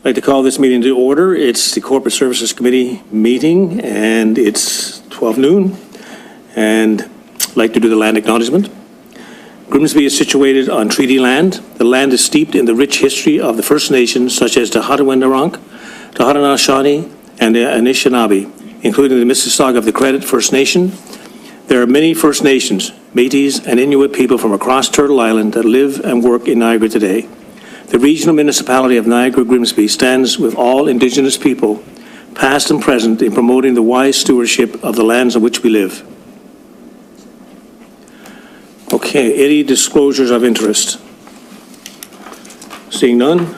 I'd like to call this meeting to order. It's the Corporate Services Committee meeting, and it's 12 noon. And I'd like to do the land acknowledgement. Grimsby is situated on treaty land. The land is steeped in the rich history of the First Nations, such as the Hattawindarunk, the Haudenosaunee, and the Anishinaabe, including the Mississauga of the Credit First Nation. There are many First Nations, Métis, and Inuit people from across Turtle Island that live and work in Niagara today. The regional municipality of Niagara-Grimsby stands with all Indigenous people, past and present, in promoting the wise stewardship of the lands on which we live. Okay, any disclosures of interest? Seeing none,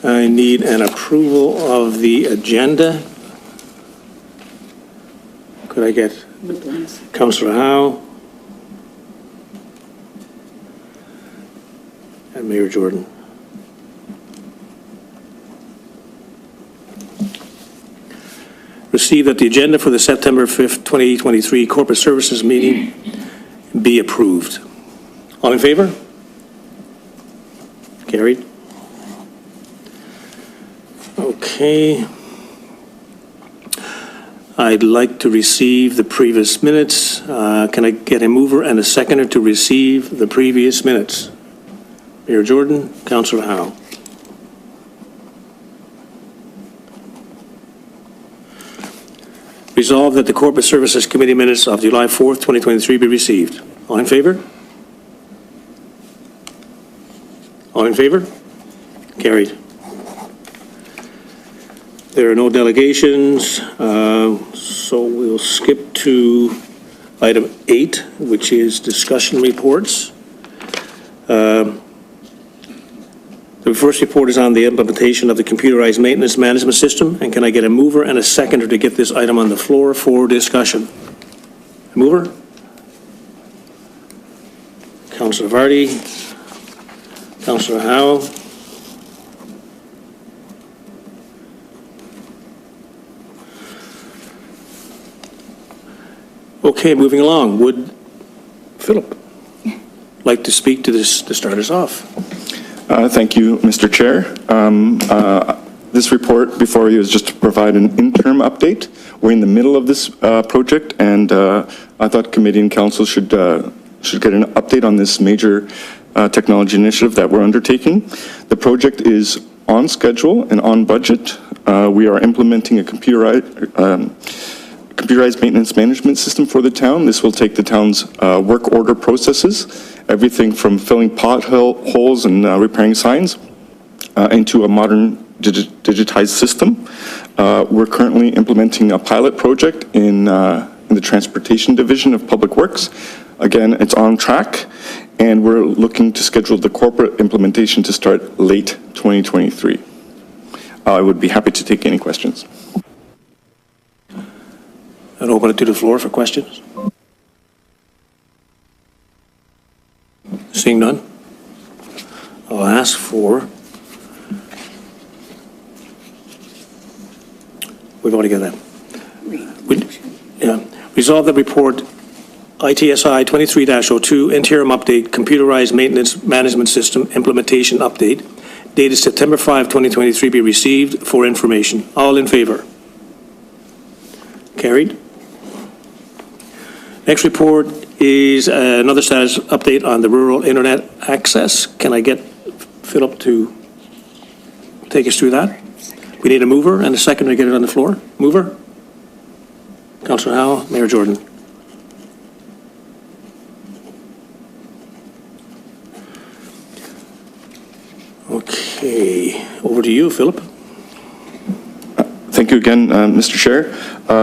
I need an approval of the agenda. Could I get Councillor Howe and Mayor Jordan? Receive that the agenda for the September 5th, 2023 Corporate Services meeting be approved. All in favor? Carried. Okay. I'd like to receive the previous minutes. Can I get a mover and a seconder to receive the previous minutes? Mayor Jordan, Councillor Howe. Resolved that the Corporate Services Committee minutes of July 4th, 2023 be received. All in favor? All in favor? Carried. There are no delegations, so we'll skip to item 8, which is discussion reports. The first report is on the implementation of the computerized maintenance management system, and can I get a mover and a seconder to get this item on the floor for discussion? Mover? Councillor Vardy. Councillor Howe. Okay, moving along. Would Philip like to speak to this to start us off? Thank you, Mr. Chair. This report before you is just to provide an interim update. We're in the middle of this project, and I thought committee and council should get an update on this major technology initiative that we're undertaking. The project is on schedule and on budget. We are implementing a computerized maintenance management system for the town. This will take the town's work order processes, everything from filling potholes and repairing signs, into a modern digitized system. We're currently implementing a pilot project in the Transportation Division of Public Works. Again, it's on track, and we're looking to schedule the corporate implementation to start late 2023. I would be happy to take any questions. I'd open it to the floor for questions. Seeing none, I'll ask for, we've already got that. Resolve the report ITSI 23-02 interim update computerized maintenance management system implementation update dated September 5, 2023 be received for information. All in favor? Carried. Next report is another status update on the rural internet access. Can I get Philip to take us through that? We need a mover and a seconder to get it on the floor. Mover? Councillor Howe, Mayor Jordan. Okay, over to you, Philip. Thank you again, Mr. Chair.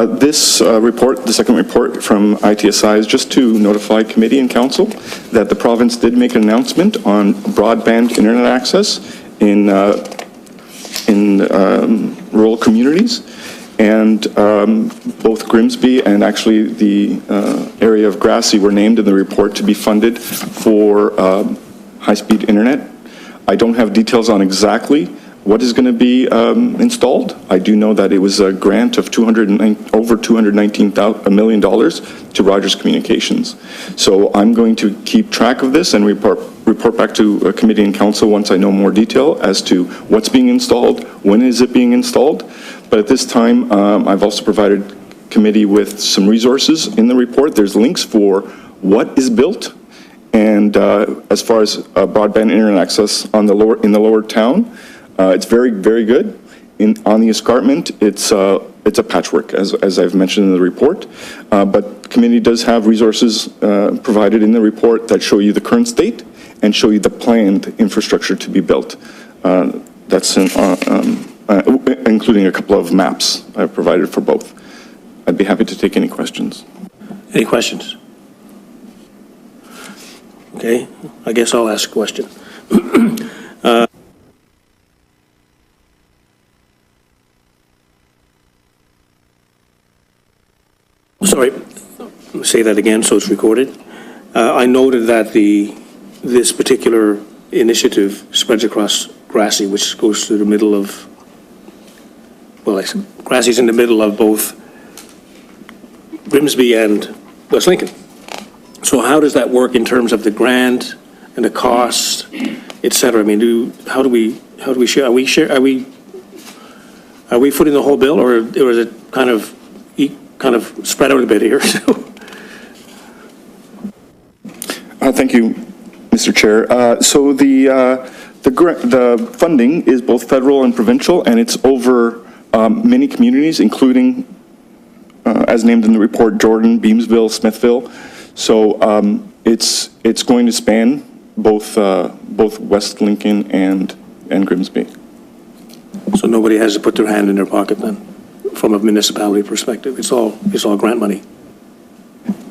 This report, the second report from ITSI, is just to notify committee and council that the province did make an announcement on broadband internet access in rural communities. And both Grimsby and actually the area of Grassy were named in the report to be funded for high-speed internet. I don't have details on exactly what is going to be installed. I do know that it was a grant of over $219 million to Rogers Communications. So I'm going to keep track of this and report back to committee and council once I know more detail as to what's being installed, when is it being installed. But at this time, I've also provided committee with some resources in the report. There's links for what is built, and as far as broadband internet access in the lower town, it's very, very good. On the escarpment, it's a patchwork, as I've mentioned in the report. But committee does have resources provided in the report that show you the current state and show you the planned infrastructure to be built. That's including a couple of maps I've provided for both. I'd be happy to take any questions. Any questions? Okay, I guess I'll ask a question. Sorry, say that again so it's recorded. I noted that this particular initiative spreads across Grassy, which goes through the middle of, well, Grassy's in the middle of both Grimsby and West Lincoln. So how does that work in terms of the grant and the cost, et cetera? I mean, how do we share? Are we footing the whole bill, or is it kind of spread out a bit here? Thank you, Mr. Chair. So the funding is both federal and provincial, and it's over many communities, including, as named in the report, Jordan, Beamsville, Smithville. So it's going to span both West Lincoln and Grimsby. So nobody has to put their hand in their pocket then, from a municipality perspective. It's all grant money.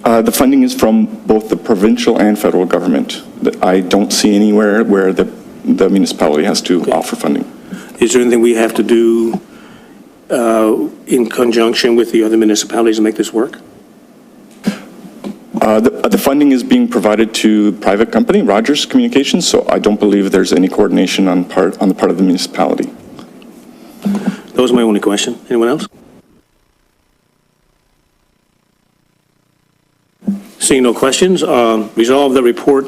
The funding is from both the provincial and federal government. I don't see anywhere where the municipality has to offer funding. Is there anything we have to do in conjunction with the other municipalities to make this work? The funding is being provided to private company, Rogers Communications, so I don't believe there's any coordination on the part of the municipality. That was my only question. Anyone else? Seeing no questions, resolve the report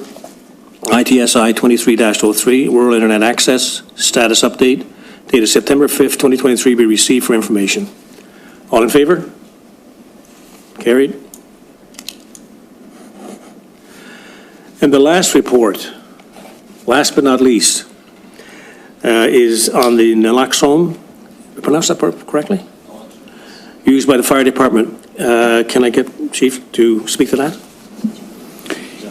ITSI 23-03, Rural Internet Access Status Update, dated September 5th, 2023, be received for information. All in favor? Carried. And the last report, last but not least, is on the naloxone. Pronounce that correctly? Used by the fire department. Can I get Chief to speak to that?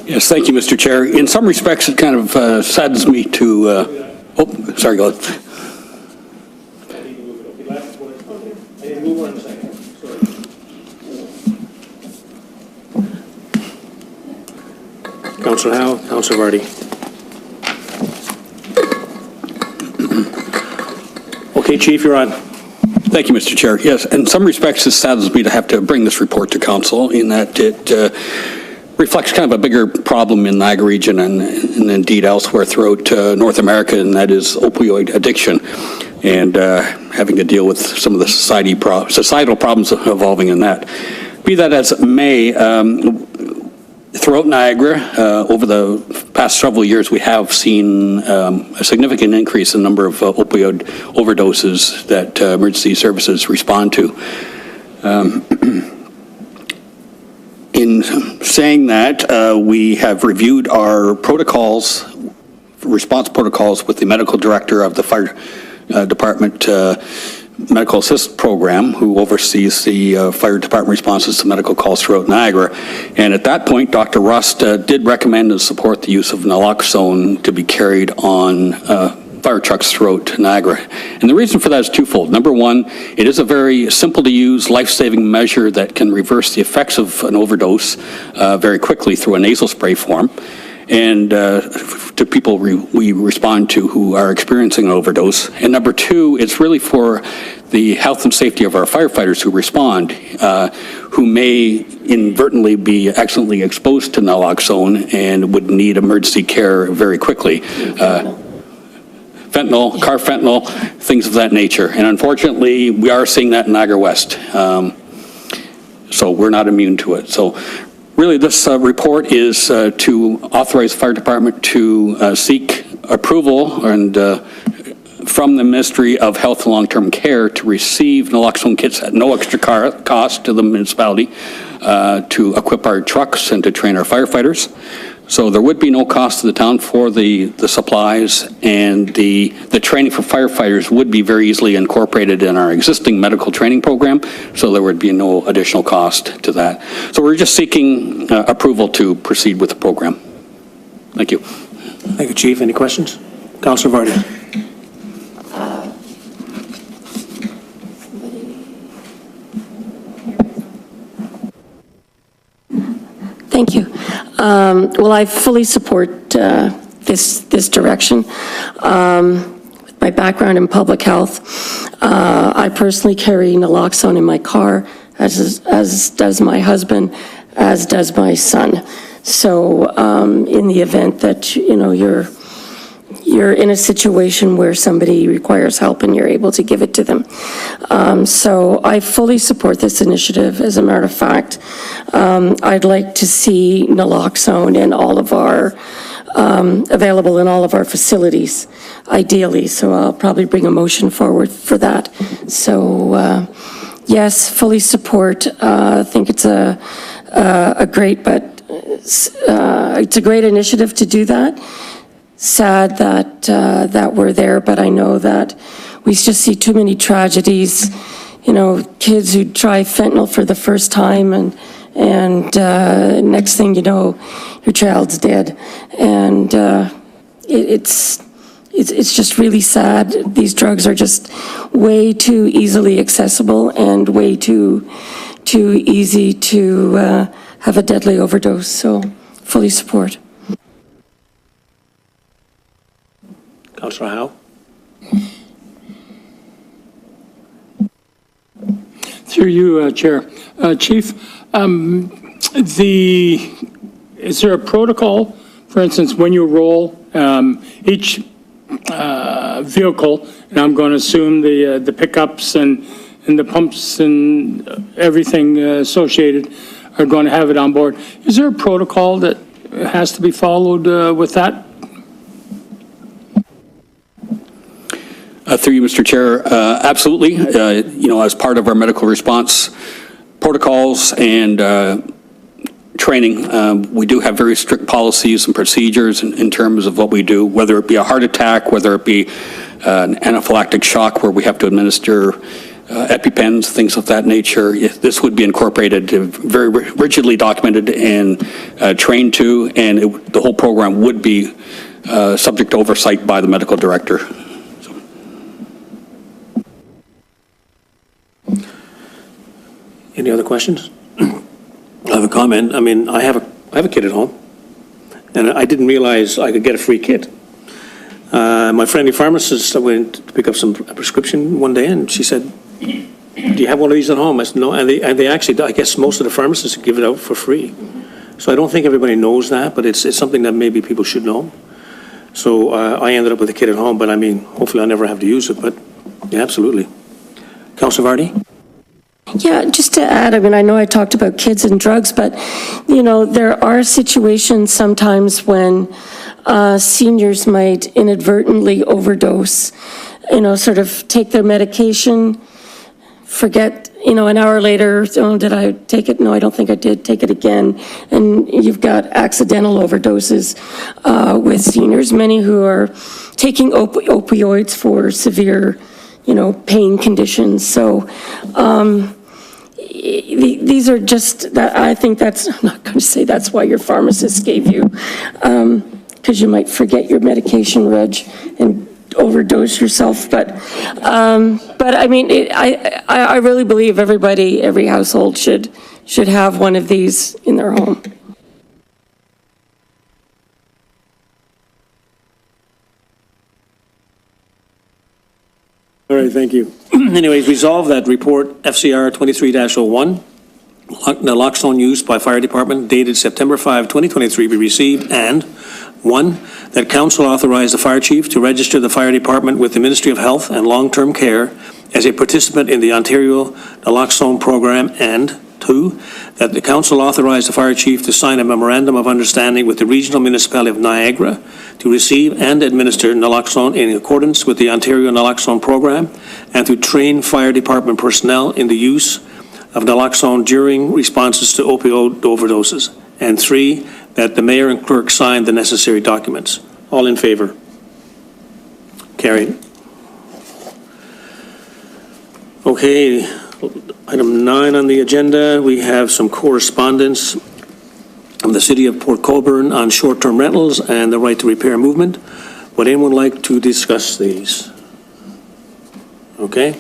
Yes, thank you, Mr. Chair. In some respects, it kind of saddens me to. Sorry, go ahead. Councillor Howe, Councillor Vardy. Okay, Chief, you're on. Thank you, Mr. Chair. Yes, in some respects, it saddens me to have to bring this report to council in that it reflects kind of a bigger problem in the Niagara region and indeed elsewhere throughout North America, and that is opioid addiction and having to deal with some of the societal problems evolving in that. Be that as it may, throughout Niagara, over the past several years, we have seen a significant increase in the number of opioid overdoses that emergency services respond to. In saying that, we have reviewed our protocols, response protocols with the medical director of the fire department medical assist program, who oversees the fire department responses to medical calls throughout Niagara. And at that point, Dr. Rust did recommend and support the use of naloxone to be carried on fire trucks throughout Niagara. And the reason for that is twofold. Number one, it is a very simple to use, life-saving measure that can reverse the effects of an overdose very quickly through a nasal spray form. And to people we respond to who are experiencing an overdose. And number two, it's really for the health and safety of our firefighters who respond, who may inadvertently be accidentally exposed to naloxone and would need emergency care very quickly. fentanyl, carfentanil, things of that nature. And unfortunately, we are seeing that in Niagara West. So we're not immune to it. So really, this report is to authorize the fire department to seek approval and from the Ministry of Health and Long-Term Care to receive naloxone kits at no extra cost to the municipality to equip our trucks and to train our firefighters. So there would be no cost to the town for the supplies, and the training for firefighters would be very easily incorporated in our existing medical training program, so there would be no additional cost to that. So we're just seeking approval to proceed with the program. Thank you. Thank you, Chief. Any questions? Councillor Vardy. Thank you. Well, I fully support this direction. With my background in public health, I personally carry naloxone in my car, as does my husband, as does my son. So in the event that, you know, you're in a situation where somebody requires help and you're able to give it to them. So I fully support this initiative. As a matter of fact, I'd like to see naloxone in all of our, available in all of our facilities, ideally. So I'll probably bring a motion forward for that. So yes, fully support. I think it's a great, but it's a great initiative to do that. Sad that we're there, but I know that we just see too many tragedies, you know, kids who try fentanyl for the first time and next thing you know, your child's dead. And it's just really sad. These drugs are just way too easily accessible and way too easy to have a deadly overdose, so fully support. Councillor Howe. Through you, Chair. Chief, is there a protocol, for instance, when you roll each vehicle, and I'm going to assume the pickups and the pumps and everything associated are going to have it on board. Is there a protocol that has to be followed with that? Through you, Mr. Chair, absolutely. You know, as part of our medical response protocols and training, we do have very strict policies and procedures in terms of what we do, whether it be a heart attack, whether it be an anaphylactic shock where we have to administer EpiPens, things of that nature. This would be incorporated, very rigidly documented and trained to, and the whole program would be subject to oversight by the medical director. Any other questions? I have a comment. I mean, I have a kid at home, and I didn't realize I could get a free kit. My friendly pharmacist, I went to pick up a prescription one day, and she said, "Do you have one of these at home?" I said, "No." And they actually, I guess most of the pharmacists give it out for free. So I don't think everybody knows that, but it's something that maybe people should know. So I ended up with a kit at home, but I mean, hopefully I'll never have to use it, but yeah, absolutely. Councillor Vardy? Yeah, just to add, I mean, I know I talked about kids and drugs, but, you know, there are situations sometimes when seniors might inadvertently overdose, you know, sort of take their medication, forget, you know, an hour later, oh, did I take it? No, I don't think I did. Take it again. And you've got accidental overdoses with seniors, many who are taking opioids for severe, you know, pain conditions. So these are just, that I think that's, I'm not going to say that's why your pharmacist gave you, because you might forget your medication, Reg, and overdose yourself. But I mean, I really believe every household should have one of these in their home. All right, thank you. Anyways, resolve that report FCR 23-01, naloxone use by fire department dated September 5, 2023 be received, and One, that council authorize the fire chief to register the fire department with the Ministry of Health and Long-Term Care as a participant in the Ontario naloxone program, and two, that the council authorize the fire chief to sign a memorandum of understanding with the regional municipality of Niagara to receive and administer naloxone in accordance with the Ontario naloxone program, and to train fire department personnel in the use of naloxone during responses to opioid overdoses. And three, that the mayor and clerk sign the necessary documents. All in favor? Carried. Okay, item 9 on the agenda, we have some correspondence from the City of Port Colborne on short-term rentals and the right to repair movement. Would anyone like to discuss these? Okay.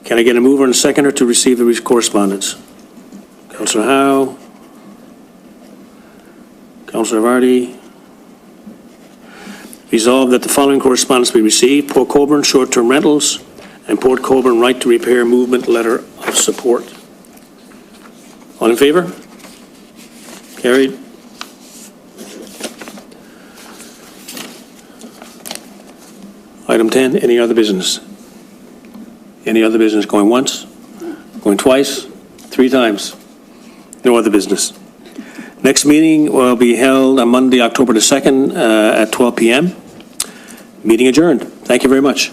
Can I get a mover and a seconder to receive the correspondence? Councillor Howe. Councillor Vardy. Resolved that the following correspondence be received: Port Colborne short-term rentals and Port Colborne right to repair movement letter of support. All in favor? Carried. Item 10, any other business? Any other business? Going once? Going twice? 3 times? No other business. Next meeting will be held on Monday, October the 2nd at 12 p.m. Meeting adjourned. Thank you very much.